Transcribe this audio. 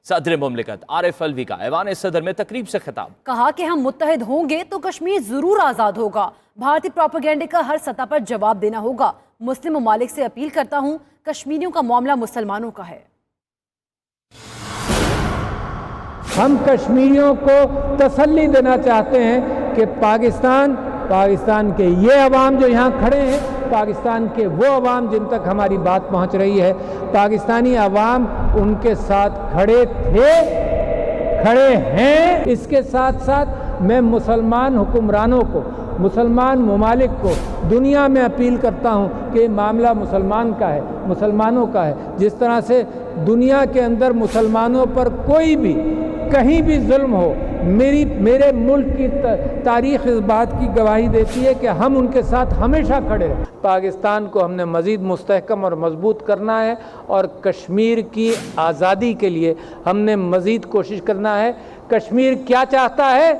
صدر مملکت عارف الوی کا ایوان صدر میں تقریب سے خطاب، کہا کہ ہم متحد ہوں گے تو کشمیر ضرور آزاد ہوگا، بھارتی پروپیگنڈے کا ہر سطح پر جواب دینا ہوگا۔ مسلم ممالک سے اپیل کرتا ہوں، کشمیریوں کا معاملہ مسلمانوں کا ہے۔ ہم کشمیریوں کو تسلی دینا چاہتے ہیں کہ پاکستان کے یہ عوام جو یہاں کھڑے ہیں، پاکستان کے وہ عوام جن تک ہماری بات پہنچ رہی ہے، پاکستانی عوام ان کے ساتھ کھڑے تھے، کھڑے ہیں۔ اس کے ساتھ ساتھ میں مسلمان حکمرانوں کو، مسلمان ممالک کو دنیا میں اپیل کرتا ہوں کہ یہ معاملہ مسلمان کا ہے، مسلمانوں کا ہے۔ جس طرح سے دنیا کے اندر مسلمانوں پر کوئی بھی کہیں بھی ظلم ہو، میرے ملک کی تاریخ اس بات کی گواہی دیتی ہے کہ ہم ان کے ساتھ ہمیشہ کھڑے ہیں۔ پاکستان کو ہم نے مزید مستحکم اور مضبوط کرنا ہے، اور کشمیر کی آزادی کے لیے ہم نے مزید کوشش کرنا ہے۔ کشمیر کیا چاہتا ہے؟